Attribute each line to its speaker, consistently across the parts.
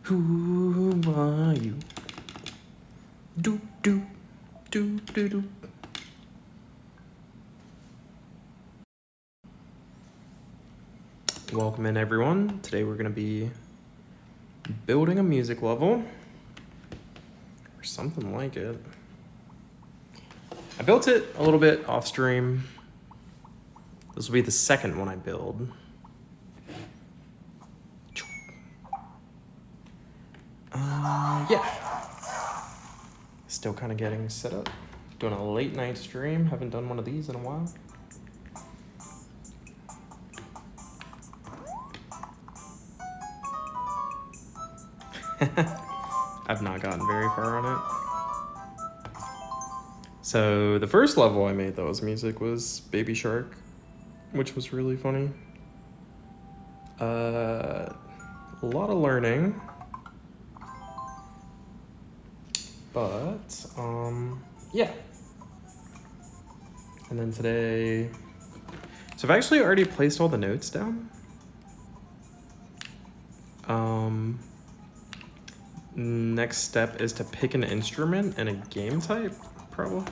Speaker 1: Who are you? Do do do do do. Welcome in, everyone. Today we're going to be building a music level or something like it. I built it a little bit off stream. This will be the second one I build. Yeah. Still kind of getting set up. Doing a late night stream. Haven't done one of these in a while. I've not gotten very far on it. So the first level I made that was music was Baby Shark, which was really funny. A lot of learning. But, yeah. And then today, so I've actually already placed all the notes down. Next step is to pick an instrument and a game type, probably.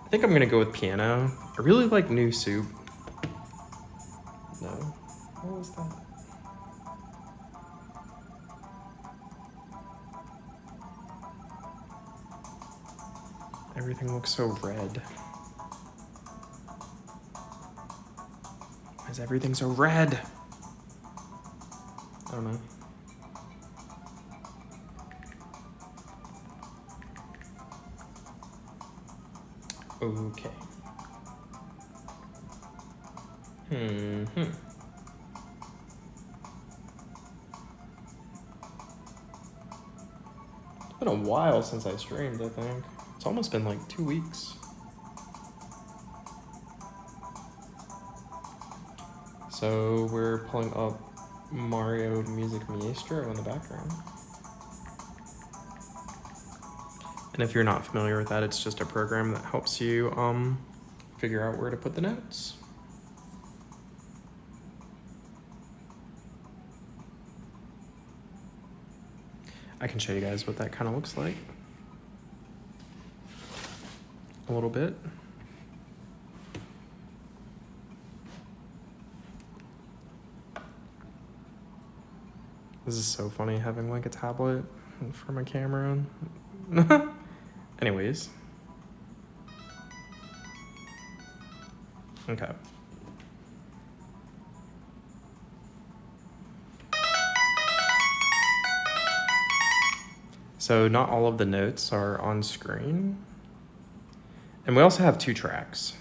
Speaker 1: I think I'm gonna go with piano. I really like New Soup. No, what was that? Everything looks so red. Why is everything so red? I don't know. Okay. It's been a while since I streamed, I think. It's almost been like 2 weeks. So we're pulling up Mario Music Maestro in the background. And if you're not familiar with that, it's just a program that helps you figure out where to put the notes. I can show you guys what that kind of looks like. A little bit. This is so funny having like a tablet for my camera. Anyways. Okay. So not all of the notes are on screen. And we also have 2 tracks.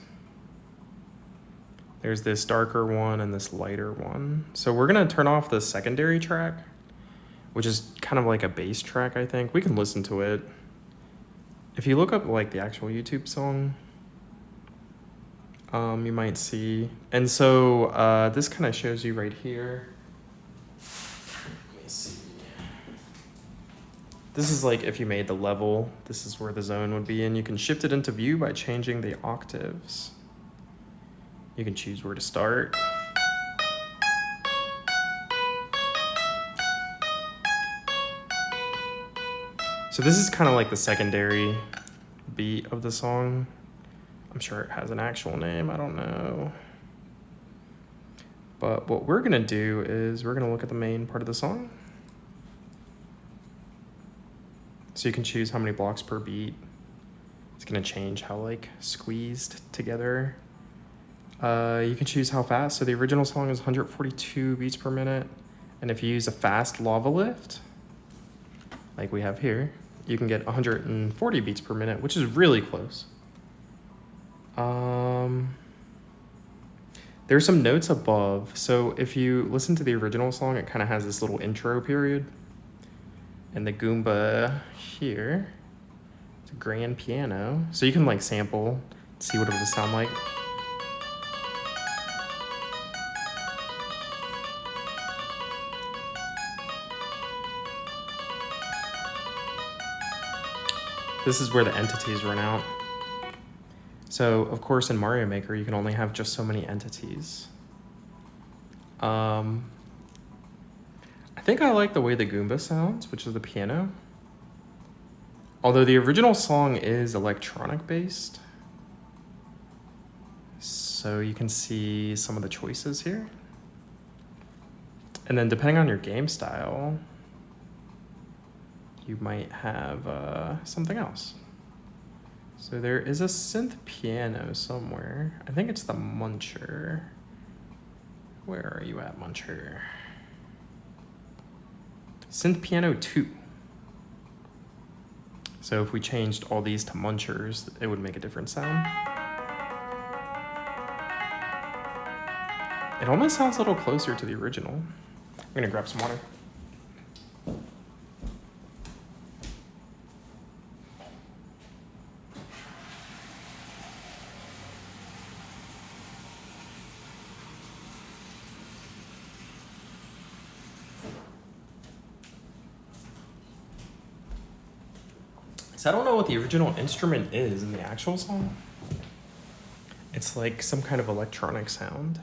Speaker 1: There's this darker one and this lighter one. So we're gonna turn off the secondary track, which is kind of like a bass track, I think. We can listen to it. If you look up like the actual YouTube song, you might see. And so this kind of shows you right here. Let me see. This is like if you made the level, this is where the zone would be, and you can shift it into view by changing the octaves. You can choose where to start. So this is kind of like the secondary beat of the song. I'm sure it has an actual name, I don't know. But what we're gonna do is we're gonna look at the main part of the song. So you can choose how many blocks per beat. It's gonna change how like squeezed together. You can choose how fast. So the original song is 142 beats per minute. And if you use a fast lava lift, like we have here, you can get 140 beats per minute, which is really close. There's some notes above. So if you listen to the original song, it kind of has this little intro period. And the Goomba here, it's a grand piano. So you can like sample, see what it would sound like. This is where the entities run out. So of course in Mario Maker, you can only have just so many entities. I think I like the way the Goomba sounds, which is the piano. Although the original song is electronic based. So you can see some of the choices here. And then depending on your game style, you might have something else. So there is a synth piano somewhere. I think it's the Muncher. Where are you at, Muncher? Synth piano 2. So if we changed all these to Munchers, it would make a different sound. It almost sounds a little closer to the original. I'm gonna grab some water. So I don't know what the original instrument is in the actual song. It's like some kind of electronic sound.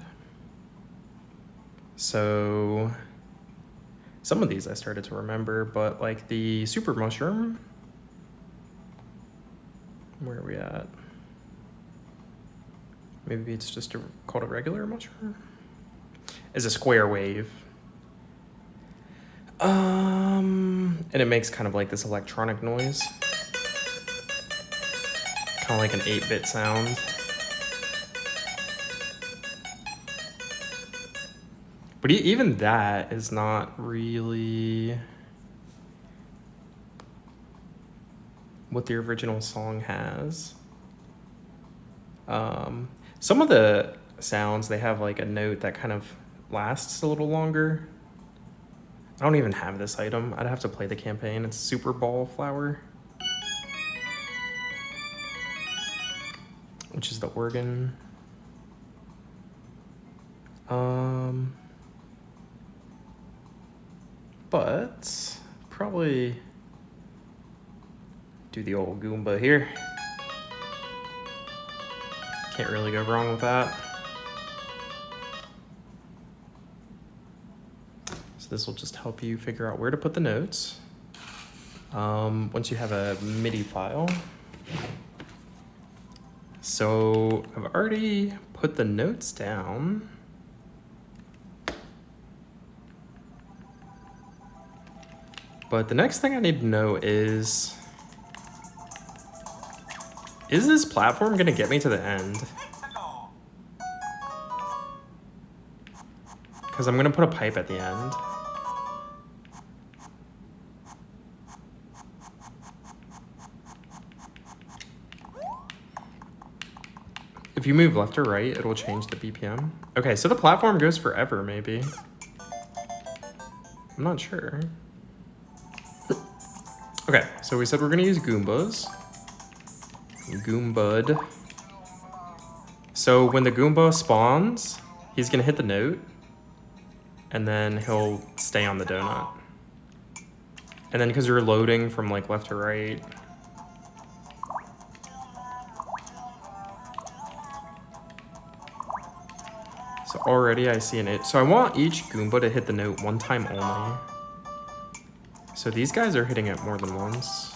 Speaker 1: So some of these I started to remember, but like the super mushroom, where are we at? Maybe it's just called a regular mushroom? Is a square wave. And it makes kind of like this electronic noise. Kind of like an 8-bit sound. But even that is not really what the original song has. Some of the sounds, they have like a note that kind of lasts a little longer. I don't even have this item. I'd have to play the campaign. It's Super Ball Flower, which is the organ. But probably do the old Goomba here. Can't really go wrong with that. So this will just help you figure out where to put the notes. Once you have a MIDI file. So I've already put the notes down. But the next thing I need to know is this platform gonna get me to the end? Because I'm gonna put a pipe at the end. If you move left or right, it'll change the BPM. Okay, so the platform goes forever, maybe. I'm not sure. Okay, so we said we're gonna use Goombas. Goombud. So when the Goomba spawns, he's gonna hit the note, and then he'll stay on the donut. And then because you're loading from like left to right, so already I see an it. So I want each Goomba to hit the note one time only. So these guys are hitting it more than once.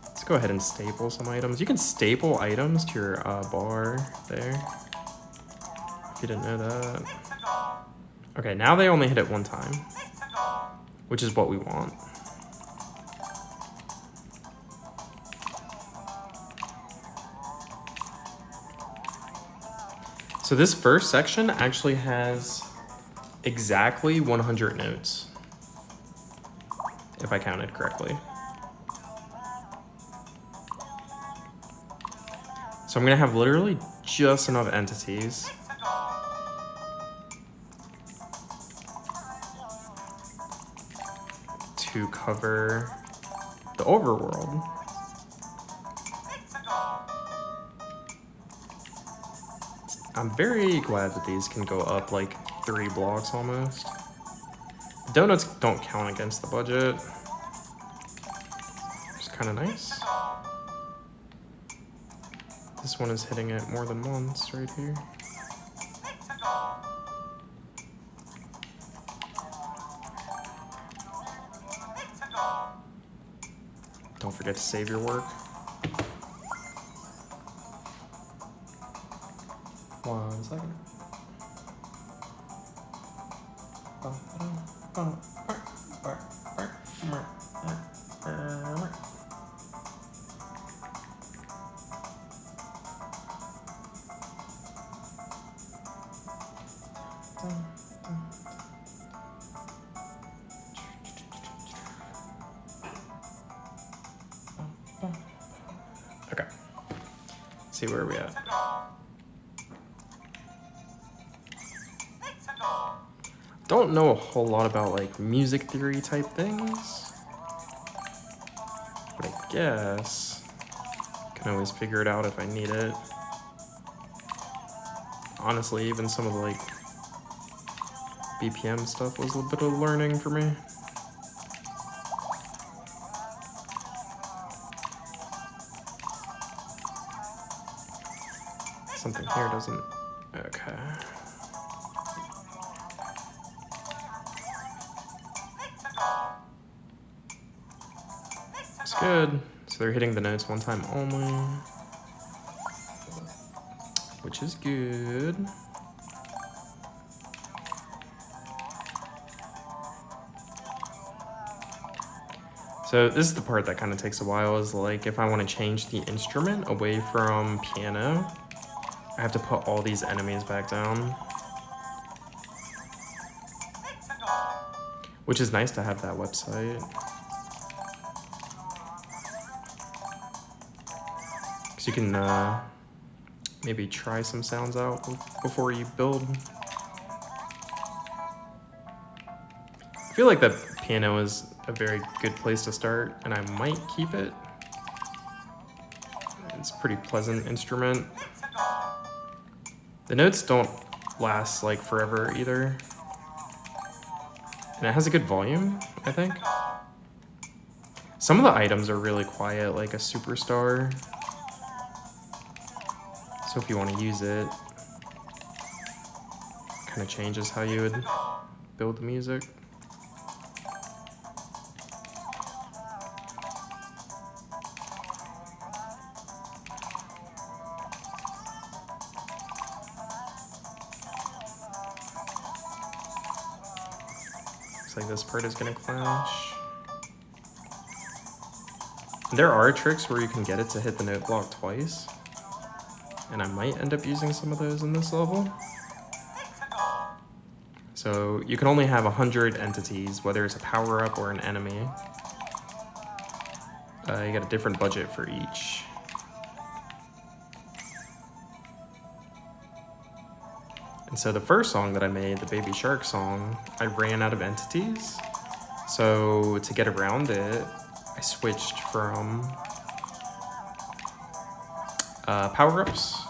Speaker 1: Let's go ahead and staple some items. You can staple items to your bar there. If you didn't know that. Okay, now they only hit it one time, which is what we want. So this first section actually has exactly 100 notes, if I counted correctly. So I'm gonna have literally just enough entities to cover the overworld. I'm very glad that these can go up like 3 blocks almost. Donuts don't count against the budget. It's kind of nice. This one is hitting it more than once right here. Don't forget to save your work. One second. Okay. Let's see where are we at. Don't know a whole lot about like music theory type things, but I guess I can always figure it out if I need it. Honestly, even some of the like BPM stuff was a bit of learning for me. Something here doesn't, okay. It's good. So they're hitting the notes one time only, which is good. So this is the part that kind of takes a while, is like if I want to change the instrument away from piano, I have to put all these enemies back down. Which is nice to have that website. Because you can maybe try some sounds out before you build. I feel like the piano is a very good place to start, and I might keep it. It's a pretty pleasant instrument. The notes don't last like forever either. And it has a good volume, I think. Some of the items are really quiet, like a superstar. So if you want to use it, kind of changes how you would build the music. Looks like this part is gonna clash. There are tricks where you can get it to hit the note block twice, and I might end up using some of those in this level. So you can only have 100 entities, whether it's a power-up or an enemy. You get a different budget for each. And so the first song that I made, the Baby Shark song, I ran out of entities. So to get around it, I switched from power-ups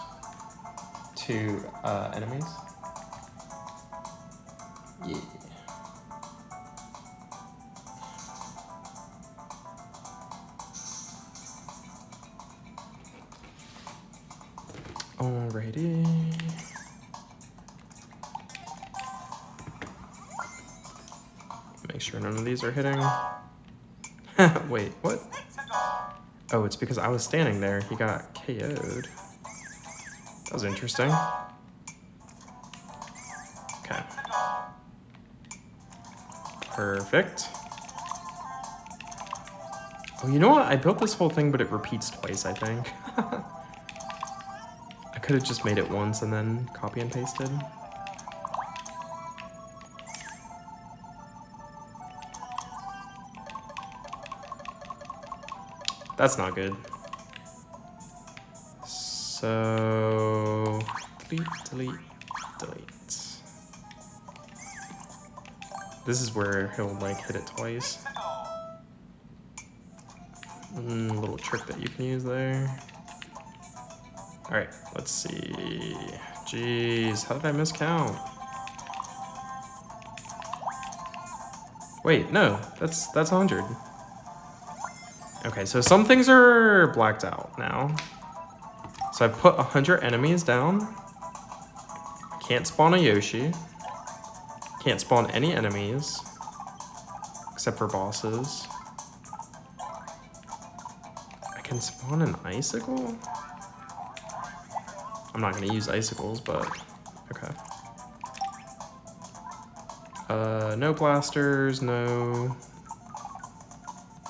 Speaker 1: to enemies. Yeah. Alrighty. Make sure none of these are hitting. Wait, what? Oh, it's because I was standing there. He got KO'd. That was interesting. Okay. Perfect. Oh, you know what? I built this whole thing, but it repeats twice, I think. I could have just made it once and then copy and pasted. That's not good. So, delete, delete, delete. This is where he'll like hit it twice. Little trick that you can use there. All right, let's see. Jeez, how did I miscount? Wait, no, that's 100. Okay, so some things are blacked out now. So I've put 100 enemies down. Can't spawn a Yoshi. Can't spawn any enemies. Except for bosses. I can spawn an icicle? I'm not gonna use icicles, but okay. No blasters, no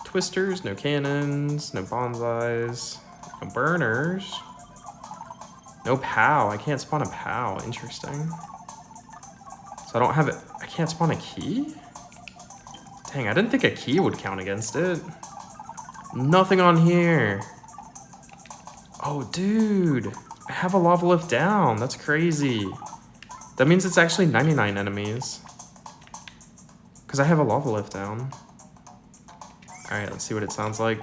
Speaker 1: twisters, no cannons, no bonsais, no burners, no POW. I can't spawn a POW. Interesting. So I don't have it. I can't spawn a key? Dang, I didn't think a key would count against it. Nothing on here. Oh, dude. I have a lava lift down. That's crazy. That means it's actually 99 enemies. Because I have a lava lift down. Alright, let's see what it sounds like.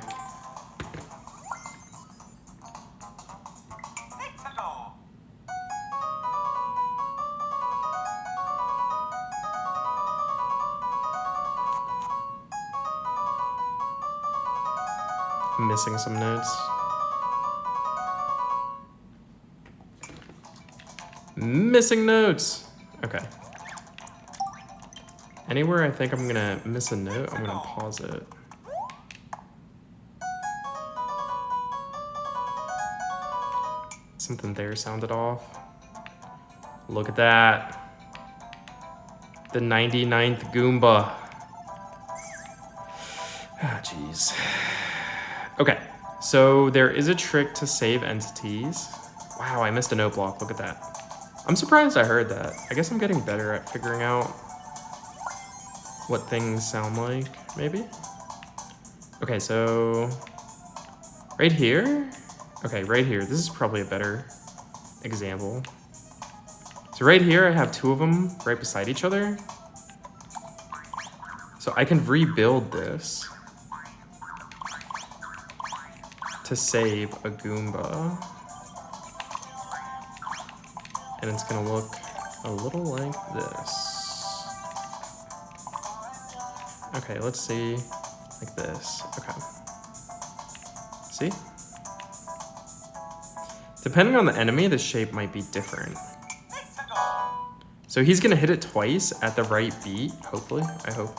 Speaker 1: I'm missing some notes. Missing notes. Okay. Anywhere I think I'm gonna miss a note, I'm gonna pause it. Something there sounded off. Look at that. The 99th Goomba. Ah, jeez. Okay, so there is a trick to save entities. Wow, I missed a note block, look at that. I'm surprised I heard that. I guess I'm getting better at figuring out what things sound like, maybe? Okay, so right here? Okay, right here. This is probably a better example. So right here, I have two of them right beside each other. So I can rebuild this to save a Goomba. And it's gonna look a little like this. Okay, let's see, like this, okay. See? Depending on the enemy, the shape might be different. So he's gonna hit it twice at the right beat, hopefully, I hope.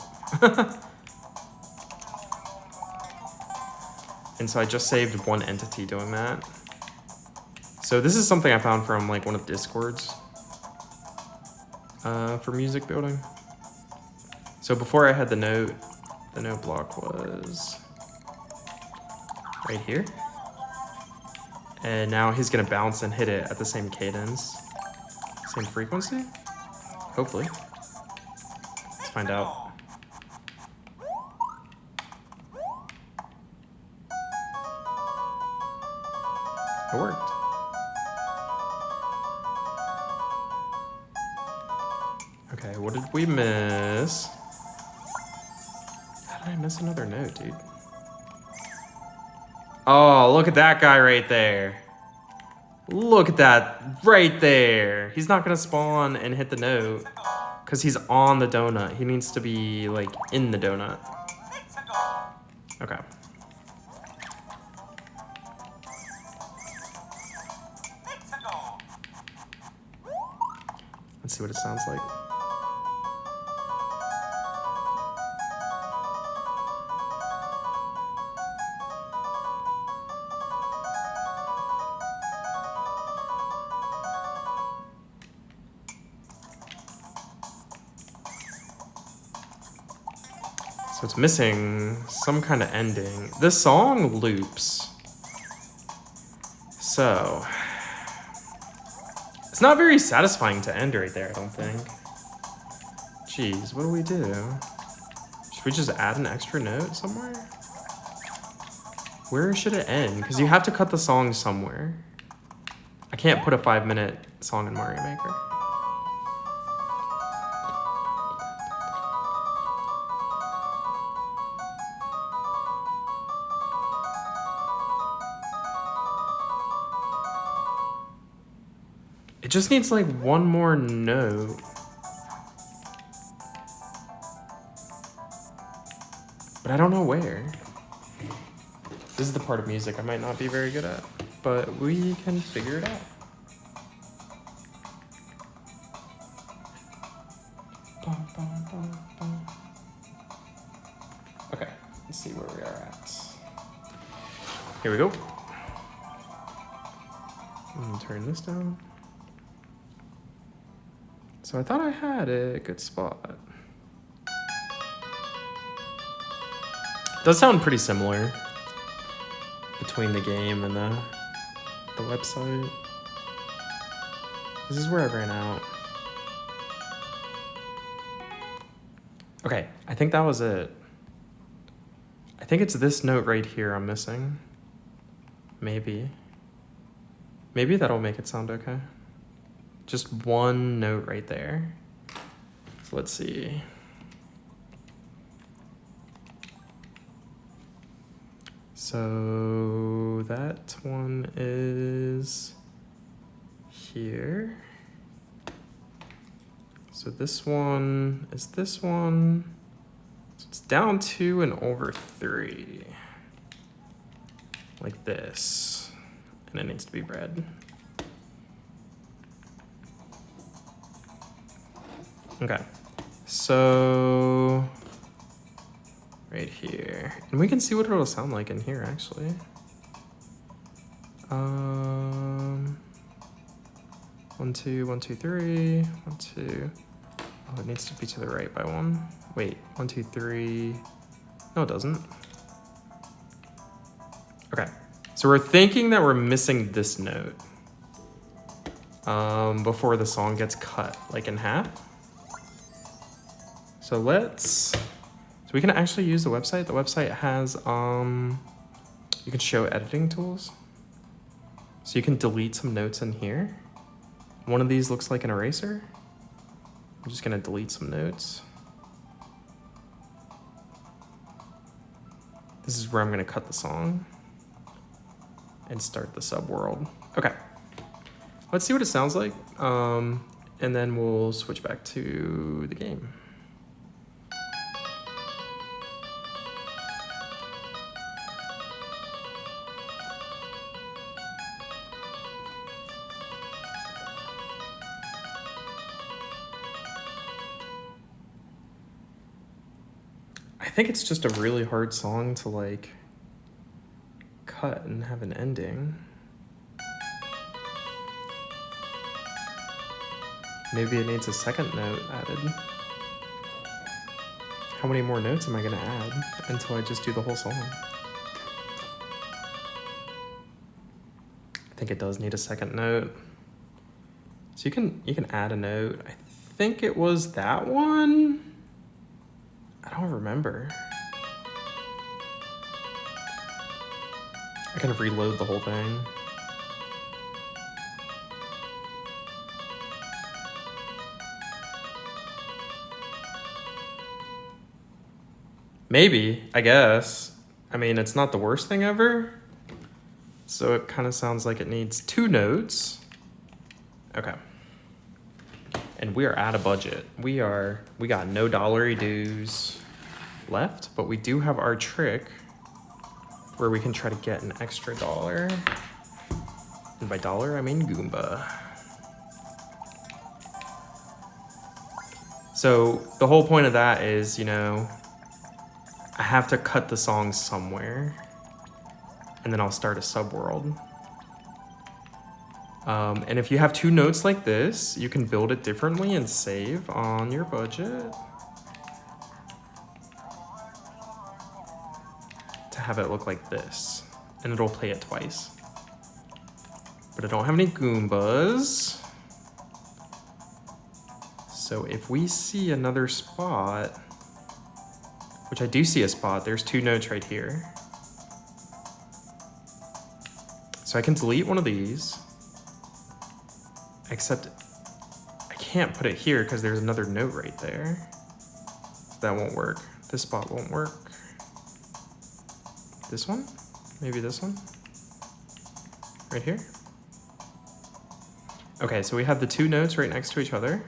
Speaker 1: And so I just saved one entity doing that. So this is something I found from like one of the Discords for music building. So before I had the note block was right here. And now he's gonna bounce and hit it at the same cadence, same frequency, hopefully. Let's find out. It worked. Okay, what did we miss? How did I miss another note, dude? Oh, look at that guy right there. Look at that right there. He's not gonna spawn and hit the note because he's on the donut. He needs to be like in the donut. Okay. Let's see what it sounds like. So it's missing some kind of ending. This song loops. So it's not very satisfying to end right there, I don't think. Jeez, what do we do? Should we just add an extra note somewhere? Where should it end? Because you have to cut the song somewhere. I can't put a 5-minute song in Mario Maker. It just needs like one more note. But I don't know where. This is the part of music I might not be very good at. but we can figure it out. Okay, let's see where we are at. Here we go. I'm gonna turn this down. So I thought I had a good spot. Does sound pretty similar between the game and the website. This is where I ran out. Okay, I think that was it. I think it's this note right here I'm missing. Maybe. Maybe that'll make it sound okay. Just one note right there. So let's see. So that one is here. So this one is this one. So it's down 2 and over 3. Like this. And it needs to be red. Okay. So right here. And we can see what it'll sound like in here actually. 1 2 1 2 3 1 2. Oh, it needs to be to the right by 1. Wait, 1 2 3. No, it doesn't. Okay, so we're thinking that we're missing this note before the song gets cut like in half. So we can actually use the website. The website has you can show editing tools. So you can delete some notes in here. One of these looks like an eraser. I'm just gonna delete some notes. This is where I'm gonna cut the song and start the subworld. Okay, let's see what it sounds like. And then we'll switch back to the game. I think it's just a really hard song to like cut and have an ending. Maybe it needs a second note added. How many more notes am I gonna add until I just do the whole song? I think it does need a second note. So you can add a note. I think it was that one. I don't remember. I can reload the whole thing. Maybe, I guess. I mean, it's not the worst thing ever. So it kind of sounds like it needs 2 notes. Okay. And we are out of budget. We got no dollary dues left, but we do have our trick where we can try to get an extra $1. And by dollar, I mean Goomba. So the whole point of that is, you know, I have to cut the song somewhere and then I'll start a subworld. And if you have 2 notes like this, you can build it differently and save on your budget to have it look like this. And it'll play it twice. But I don't have any Goombas. So if we see another spot, which I do see a spot, there's 2 notes right here. So I can delete one of these. Except I can't put it here because there's another note right there. That won't work. This spot won't work. This one? Maybe this one? Right here? Okay, so we have the 2 notes right next to each other.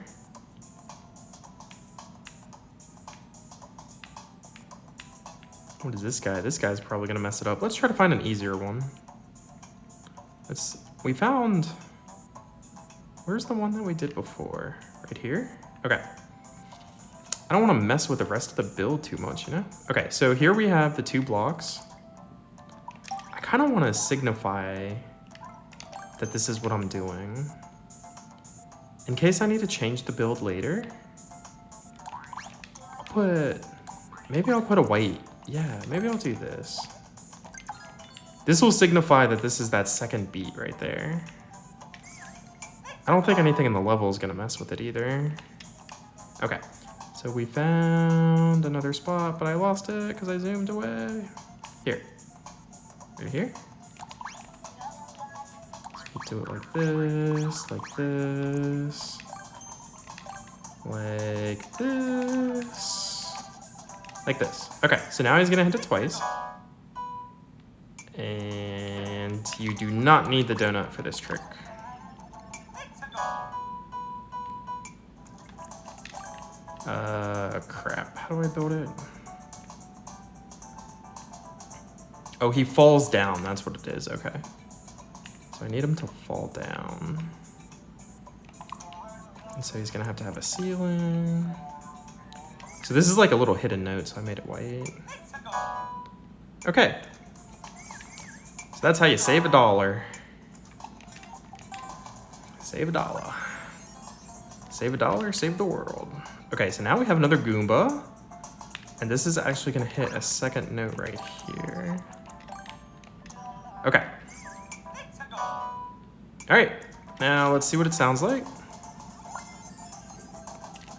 Speaker 1: What is this guy? This guy's probably gonna mess it up. Let's try to find an easier one. we found, where's the one that we did before? Right here? Okay. I don't want to mess with the rest of the build too much, you know? Okay, so here we have the 2 blocks. I kind of want to signify that this is what I'm doing. In case I need to change the build later, maybe I'll put a white. Yeah, maybe I'll do this. This will signify that this is that second beat right there. I don't think anything in the level is gonna mess with it either. Okay, so we found another spot, but I lost it because I zoomed away. Here, right here. So we'll do it like this, like this, like this, like this. Okay, so now he's gonna hit it twice. And you do not need the donut for this trick. Crap, how do I build it? Oh, he falls down, that's what it is, okay. So I need him to fall down. And so he's gonna have to have a ceiling. So this is like a little hidden note, so I made it white. Okay. So that's how you save $1. Save $1. Save $1, save the world. Okay, so now we have another Goomba. And this is actually gonna hit a second note right here. Okay. All right, now let's see what it sounds like.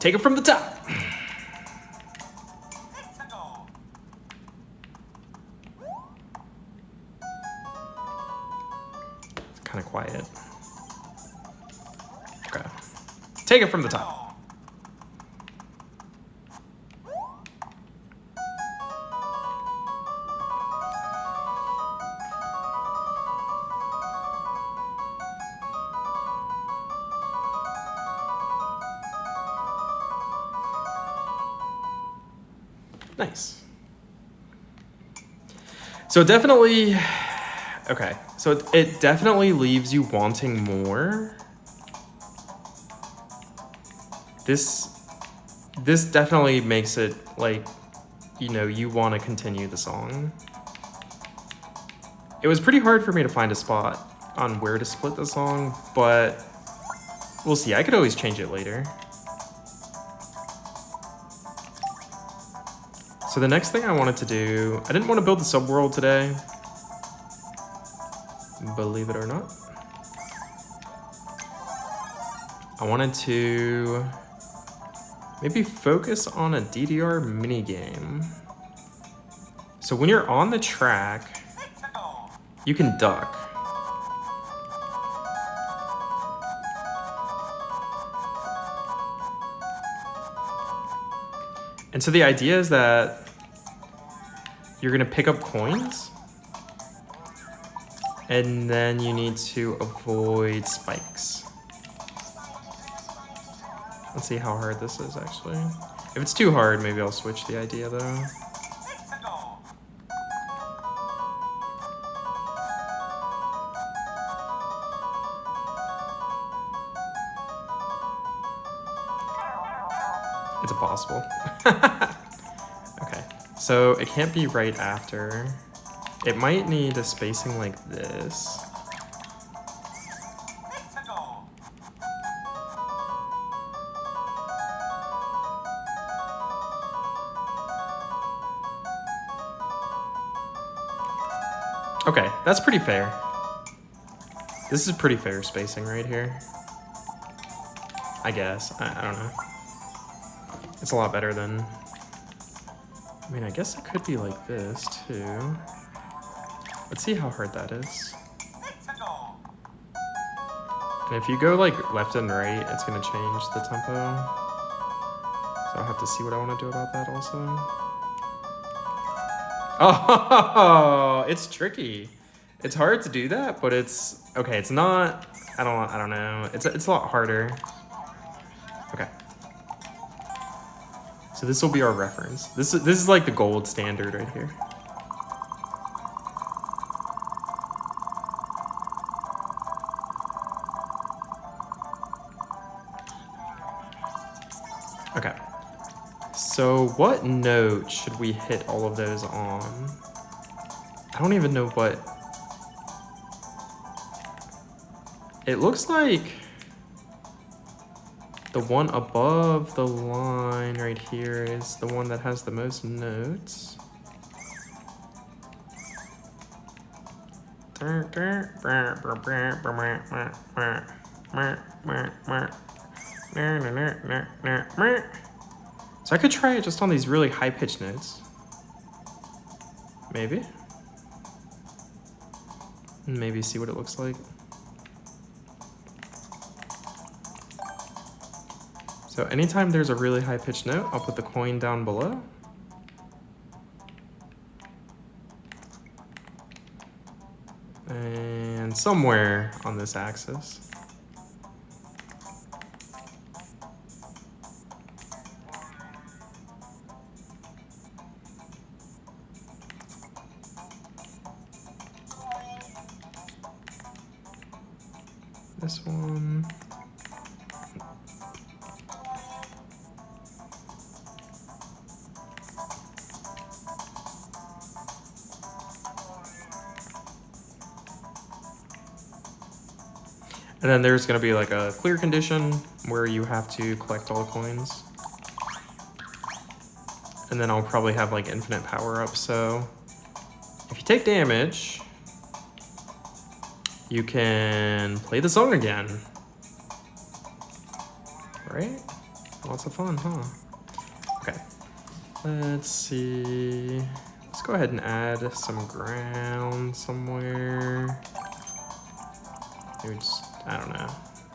Speaker 1: Take it from the top. It's kind of quiet. Okay. Take it from the top. Nice. So definitely, okay. So it definitely leaves you wanting more. This definitely makes it like, you know, you want to continue the song. It was pretty hard for me to find a spot on where to split the song, but we'll see. I could always change it later. So the next thing I wanted to do, I didn't want to build the subworld today, believe it or not. I wanted to maybe focus on a DDR minigame. So when you're on the track, you can duck. And so the idea is that you're gonna pick up coins and then you need to avoid spikes. Let's see how hard this is actually. If it's too hard, maybe I'll switch the idea though. It's impossible. Okay, so it can't be right after. It might need a spacing like this. Okay, that's pretty fair. This is pretty fair spacing right here. I guess, I don't know. It's a lot better than, I mean, I guess it could be like this too. Let's see how hard that is. And if you go like left and right, it's gonna change the tempo. So I'll have to see what I wanna do about that also. Oh, it's tricky. It's hard to do that, but it's, okay, it's not, I don't know. It's a lot harder. Okay. So this will be our reference. This is like the gold standard right here. Okay. So what note should we hit all of those on? I don't even know what... It looks like the one above the line right here is the one that has the most notes. So I could try it just on these really high-pitched notes. Maybe. Maybe see what it looks like. So anytime there's a really high-pitched note, I'll put the coin down below. And somewhere on this axis. This one. And then there's going to be like a clear condition where you have to collect all the coins. And then I'll probably have like infinite power-ups. So if you take damage, you can play the song again. Right? Lots of fun, huh? Okay. Let's see. Let's go ahead and add some ground somewhere. Maybe just, I don't know.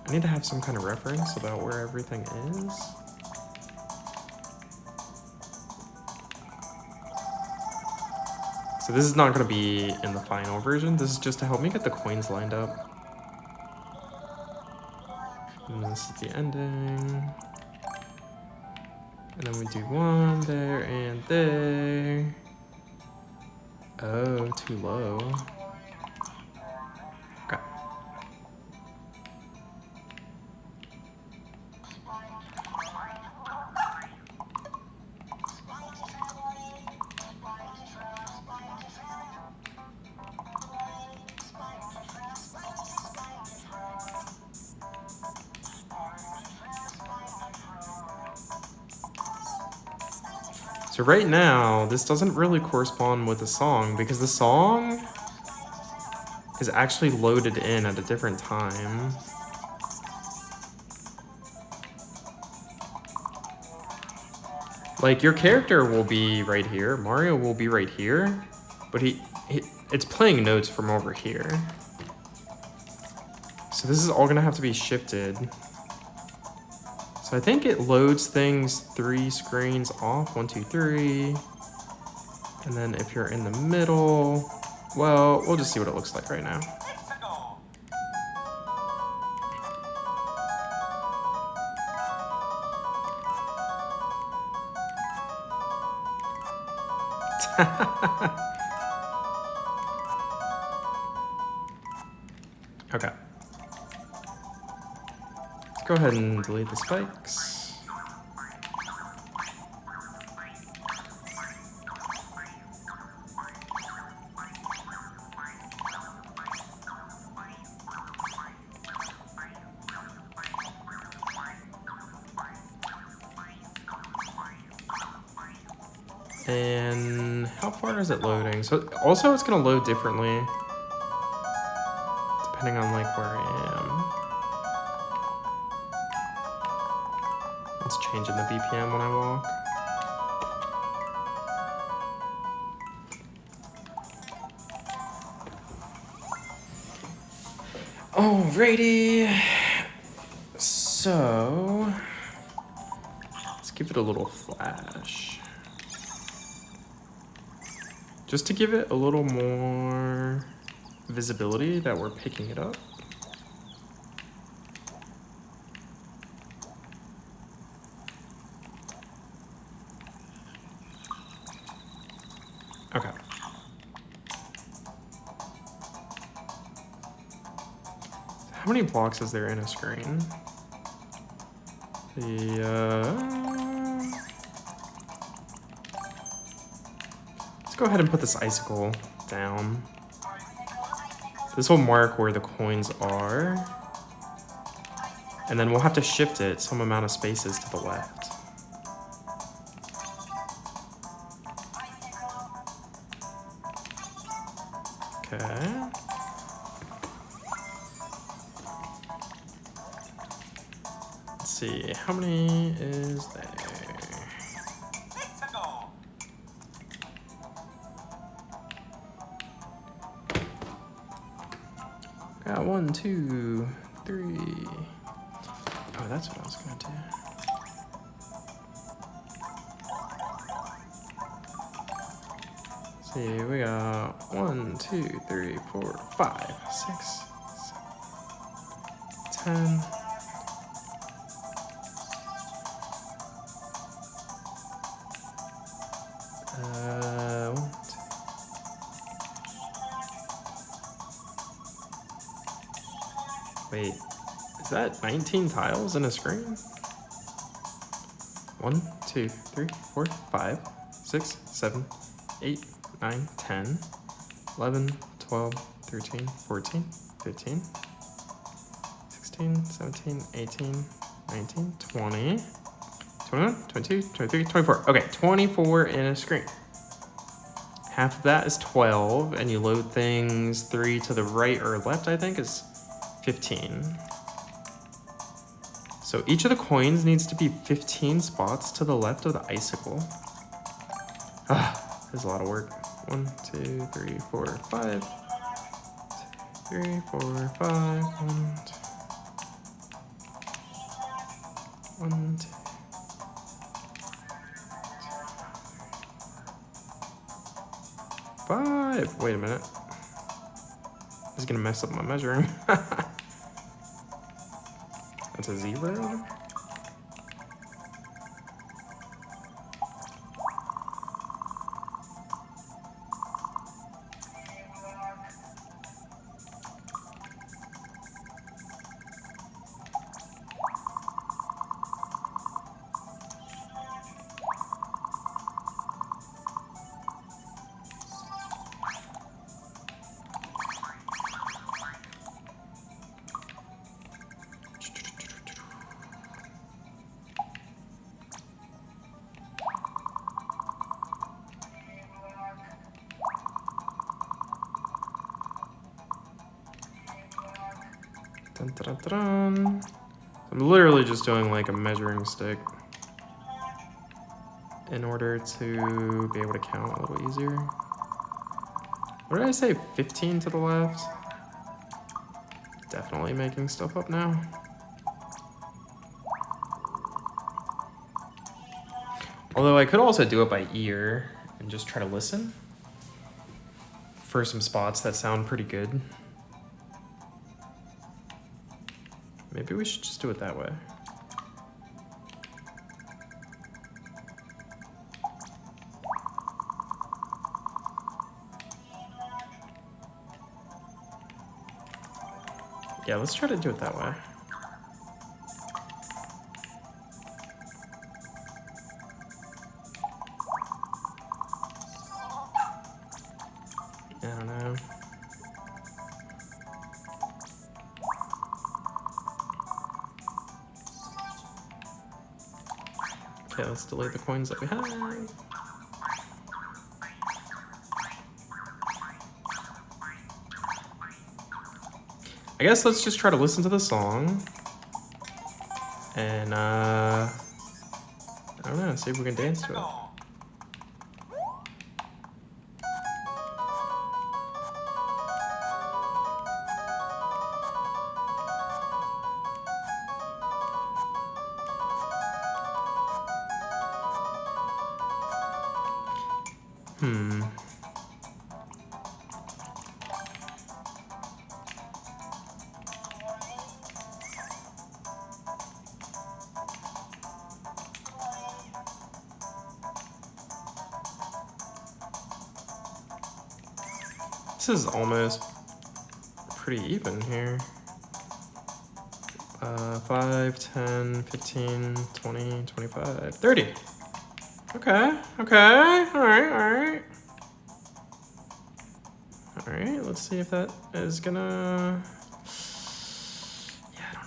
Speaker 1: I need to have some kind of reference about where everything is. So this is not going to be in the final version. This is just to help me get the coins lined up. And this is the ending. And then we do one there and there. Oh, too low. Okay. So right now, this doesn't really correspond with the song because the song is actually loaded in at a different time. Like your character will be right here, Mario will be right here, but it's playing notes from over here. So this is all gonna have to be shifted. So I think it loads things 3 screens off, 1, 2, 3. And then if you're in the middle, well, we'll just see what it looks like right now. Okay. Let's go ahead and delete the spikes. And how far is it loading? So also it's gonna load differently depending on like where I am. It's changing the BPM when I walk. Alrighty. So let's give it a little flash. Just to give it a little more visibility that we're picking it up. Okay. How many blocks is there in a screen? go ahead and put this icicle down. This will mark where the coins are. And then we'll have to shift it some amount of spaces to the left. Okay. Let's see, how many is there? Got 1, 2, 3. Oh, that's what I was gonna do. See, we got 1, 2, 3, 4, 5, 6, 7, 10. Wait, is that 19 tiles in a screen? 1, 2, 3, 4, 5, 6, 7, 8, 9, 10, 11, 12, 13, 14, 15, 16, 17, 18, 19, 20, 21, 22, 23, 24. Okay, 24 in a screen. Half of that is 12, and you load things 3 to the right or left, I think, is 15. So each of the coins needs to be 15 spots to the left of the icicle. Ah, there's a lot of work. 1, 2, 3, 4, 5. 2, 3, 4, 5. 1, 2. Five. Wait a minute. This is gonna mess up my measuring. That's a 0. Dun, dun, dun, dun. I'm literally just doing like a measuring stick in order to be able to count a little easier. What did I say? 15 to the left? Definitely making stuff up now. Although I could also do it by ear and just try to listen for some spots that sound pretty good. Maybe we should just do it that way. Yeah, let's try to do it that way. I don't know. Okay, let's delete the coins that we have. I guess let's just try to listen to the song. And, I don't know, see if we can dance to it. This is almost pretty even here. 5, 10, 15, 20, 25, 30. Okay, okay, all right. All right, let's see if that is gonna, yeah, I don't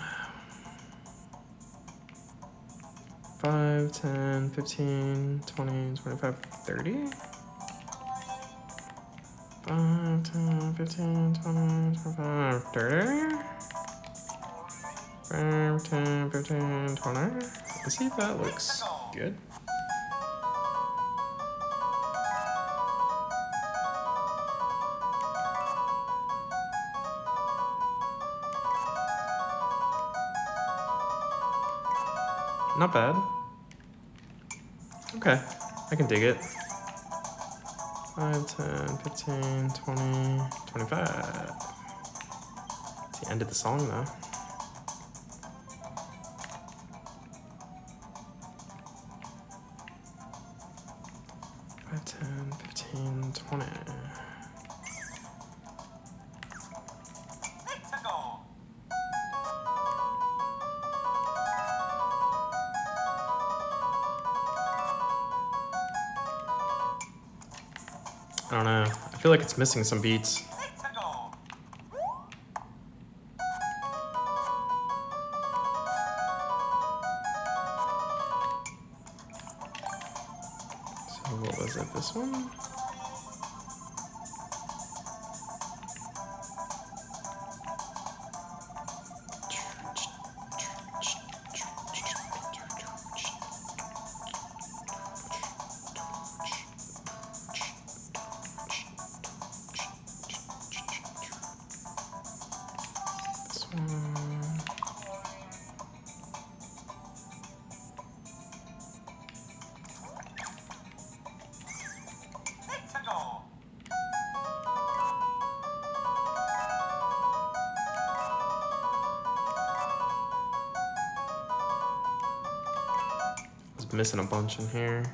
Speaker 1: know. 5, 10, 15, 20, 25, 30. 5, 10, 15, 20, 25, 30. 5, 10, 15, 20. Let's see if that looks good. Not bad. Okay, I can dig it. 5, 10, 15, 20, 25. It's the end of the song though. 5, 10, 15, 20. I don't know. I feel like it's missing some beats. So what was it? This one? Missing a bunch in here.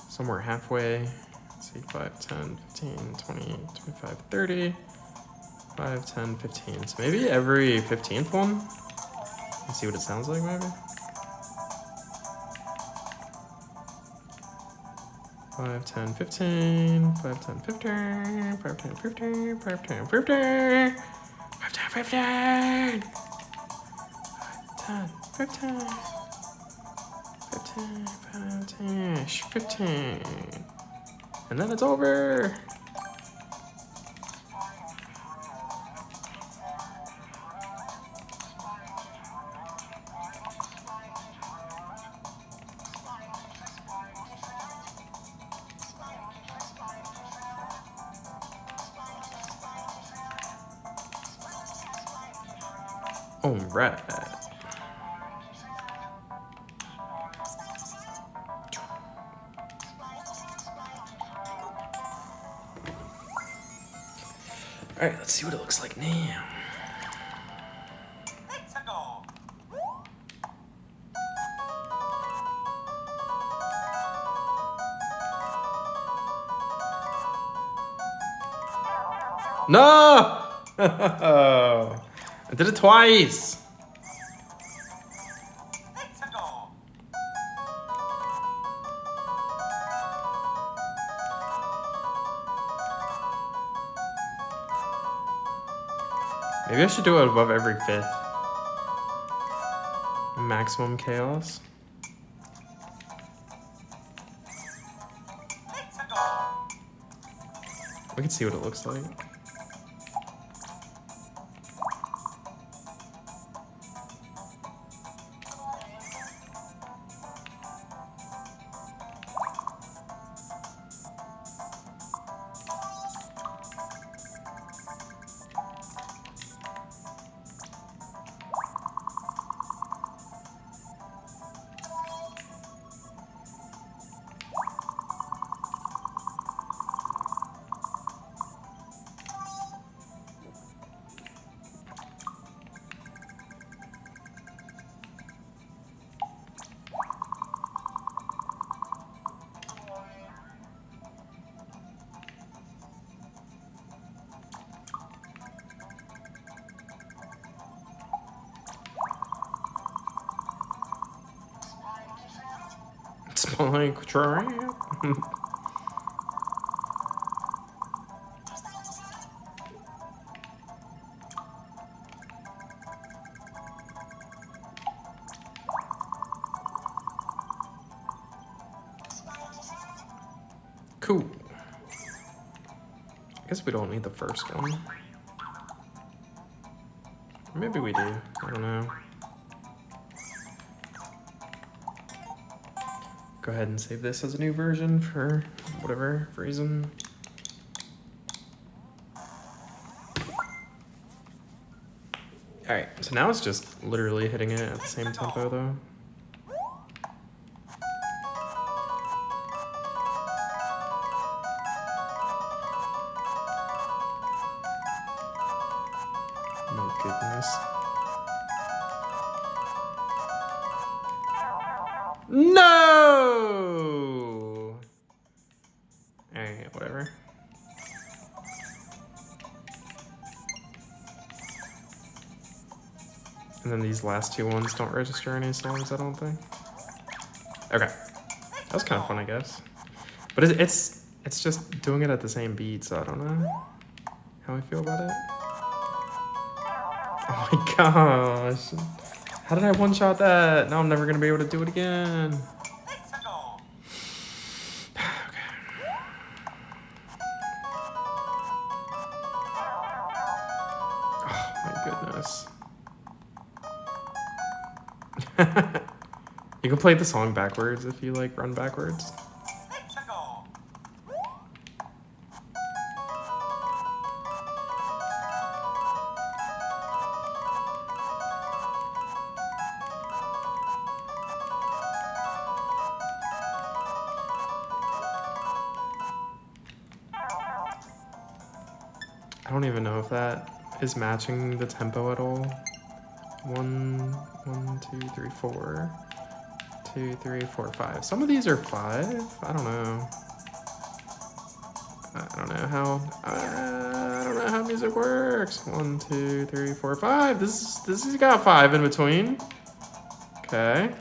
Speaker 1: Somewhere halfway. Let's see, 5, 10, 15, 20, 25, 30. 5, 10, 15. So maybe every 15th one. Let's see what it sounds like, maybe. 5, 10, 15. 5, 10, 15. 5, 10, 15. 5, 10, 15. 5, 10, 15. 5, 10, 15. 15, and then it's over. All right. All right, let's see what it looks like now. No! I did it twice. Maybe I should do it above every 5th. Maximum chaos. We can see what it looks like. It's like trap. Cool. I guess we don't need the first one. Maybe we do. I don't know. Go ahead and save this as a new version for whatever reason. Alright, so now it's just literally hitting it at the same tempo though. My goodness. No! Alright, whatever. And then these last two ones don't register any songs, I don't think. Okay. That was kind of fun, I guess. But it's just doing it at the same beat, so I don't know how I feel about it. Oh my gosh. How did I one-shot that? Now I'm never going to be able to do it again. You can play the song backwards if you like run backwards. I don't even know if that is matching the tempo at all. 1, 2, 3, 4. 2, 3, 4, 5. Some of these are 5. I don't know. I don't know how music works. 1, 2, 3, 4, 5. This has got 5 in between. Okay.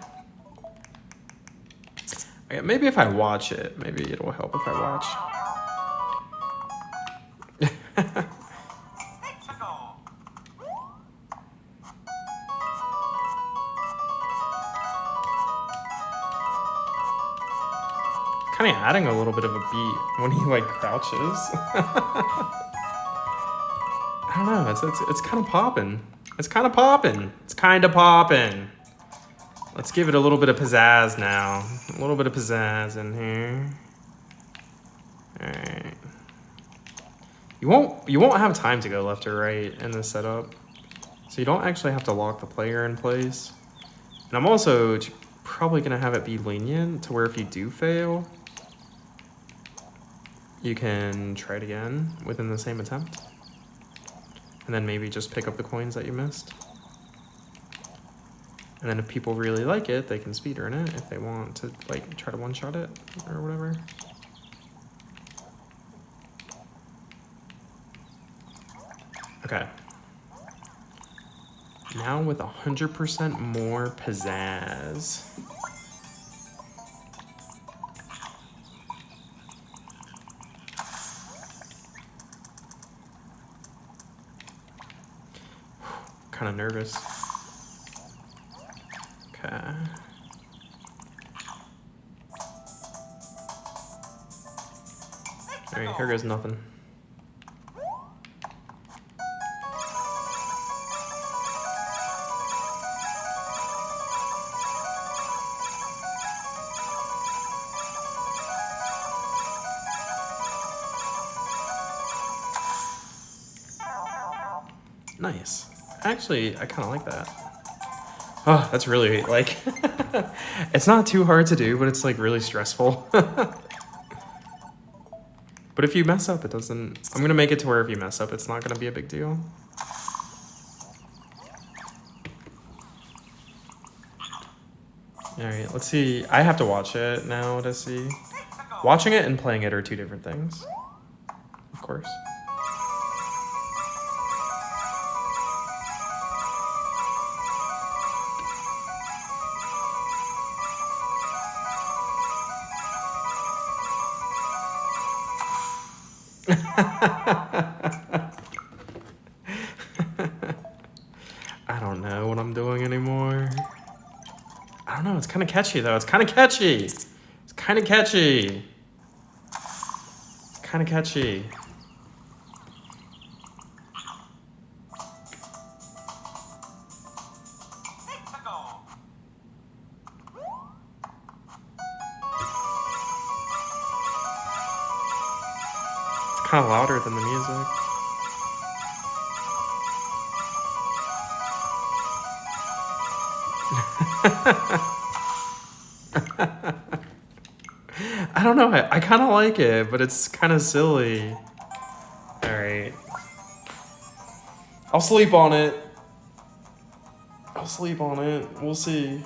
Speaker 1: Maybe if I watch it, maybe it'll help if I watch. Kind of adding a little bit of a beat when he like crouches. I don't know. It's kind of popping. It's kind of popping. It's kind of popping. Let's give it a little bit of pizzazz now. A little bit of pizzazz in here. All right. You won't have time to go left or right in this setup, so you don't actually have to lock the player in place. And I'm also probably gonna have it be lenient to where if you do fail, you can try it again within the same attempt. And then maybe just pick up the coins that you missed. And then if people really like it, they can speedrun it if they want to like try to one-shot it or whatever. Okay. Now with 100% more pizzazz. Kind of nervous. Okay. All right, here goes nothing. Nice. Actually, I kind of like that. Oh, that's really, like, it's not too hard to do, but it's, like, really stressful. But if you mess up, it doesn't... I'm going to make it to where if you mess up, it's not going to be a big deal. All right, let's see. I have to watch it now to see. Watching it and playing it are two different things, of course. I don't know what I'm doing anymore. I don't know. It's kind of catchy, though. It's kind of catchy. It's kind of catchy. kind of catchy. It's kind of louder than the music. I don't know. I kind of like it, but it's kind of silly. All right. I'll sleep on it. We'll see.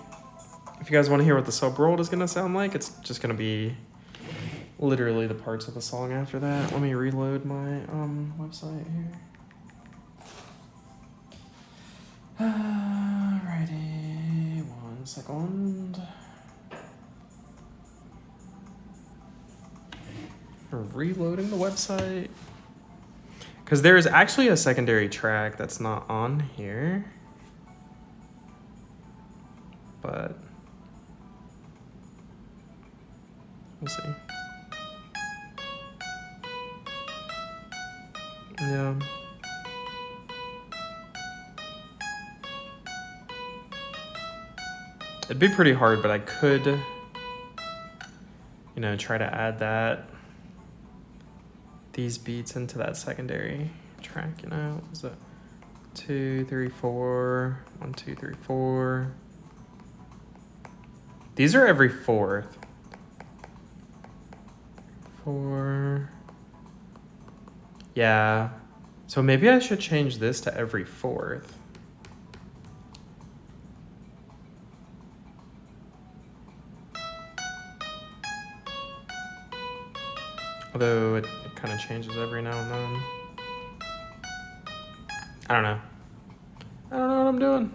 Speaker 1: If you guys want to hear what the subworld is going to sound like, it's just going to be literally the parts of the song after that. Let me reload my website here. Alrighty. 1 second. We're reloading the website. Because there's actually a secondary track that's not on here. But we'll see. Yeah. It'd be pretty hard, but I could, you know, try to add these beats into that secondary track, you know. What was it? 2, 3, 4. 1, 2, 3, 4. These are every fourth. 4. Yeah. So maybe I should change this to every fourth. Although it kind of changes every now and then. I don't know. I don't know what I'm doing.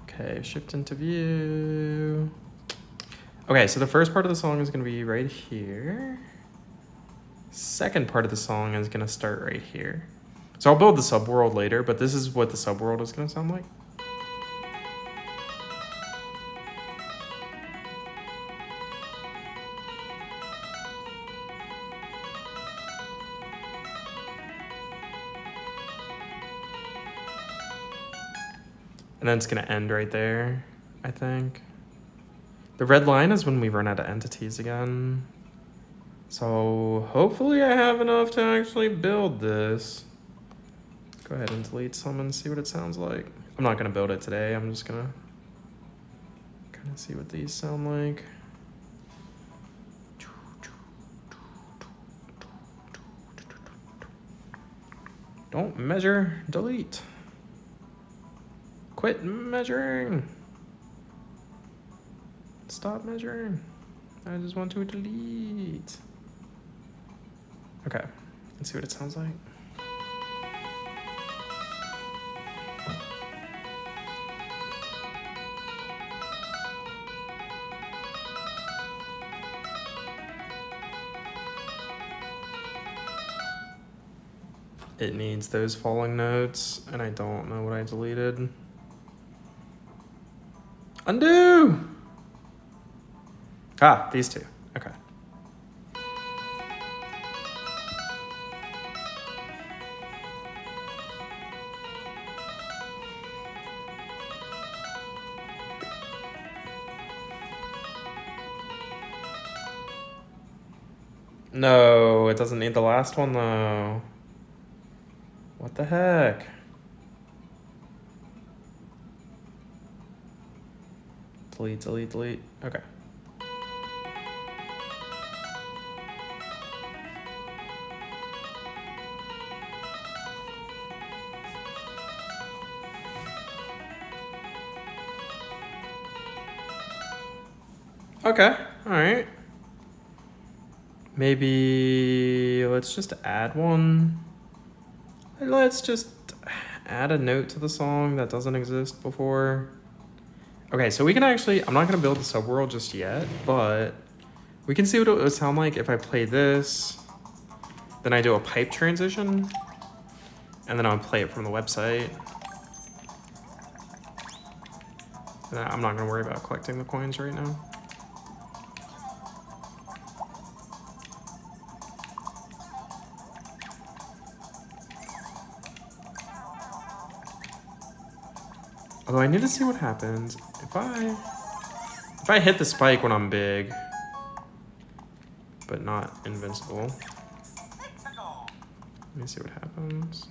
Speaker 1: Okay, shift into view. Okay, so the first part of the song is going to be right here. Second part of the song is going to start right here. So I'll build the subworld later, but this is what the subworld is going to sound like. And then it's going to end right there, I think. The red line is when we run out of entities again. So hopefully I have enough to actually build this. Go ahead and delete some and see what it sounds like. I'm not going to build it today. I'm just going to kind of see what these sound like. Don't measure, delete. Quit measuring. Stop measuring. I just want to delete. Okay, let's see what it sounds like. It needs those falling notes, and I don't know what I deleted. Undo! Ah, these two. Okay. No, it doesn't need the last one though. What the heck? Delete, delete, delete. Okay. Okay, all right. Maybe let's just add one. Let's just add a note to the song that doesn't exist before. Okay, so we can actually, I'm not gonna build the subworld just yet, but we can see what it would sound like if I play this, then I do a pipe transition, and then I'll play it from the website. And I'm not gonna worry about collecting the coins right now. Although I need to see what happens if I hit the spike when I'm big, but not invincible. Let me see what happens.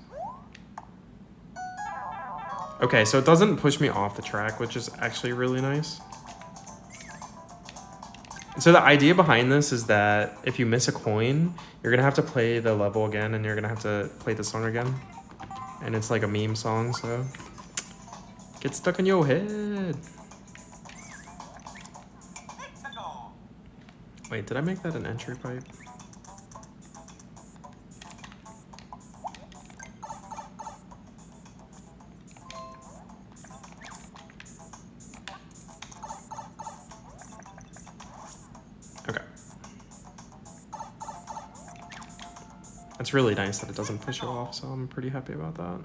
Speaker 1: Okay, so it doesn't push me off the track, which is actually really nice. So the idea behind this is that if you miss a coin, you're gonna have to play the level again, and you're gonna have to play the song again. And it's like a meme song, so get stuck in your head. Wait, did I make that an entry pipe? Okay. It's really nice that it doesn't push you off, so I'm pretty happy about that.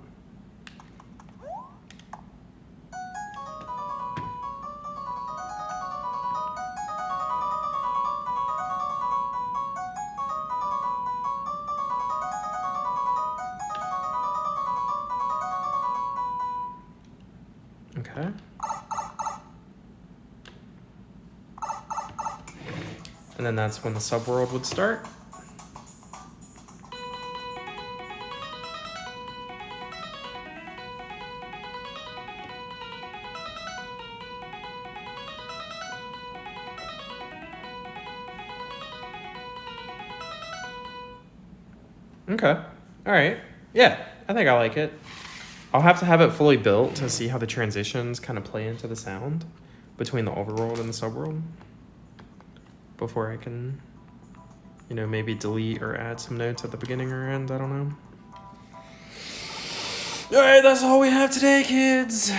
Speaker 1: Okay. And then that's when the subworld would start. Okay. All right. Yeah, I think I like it. I'll have to have it fully built to see how the transitions kind of play into the sound between the overworld and the subworld before I can, you know, maybe delete or add some notes at the beginning or end. I don't know. All right, that's all we have today, kids.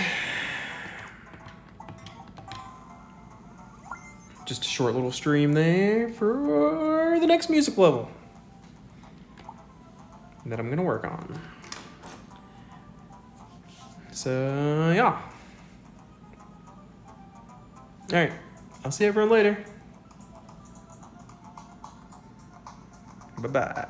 Speaker 1: Just a short little stream there for the next music level that I'm gonna work on. So yeah. All right, I'll see everyone later. Bye-bye.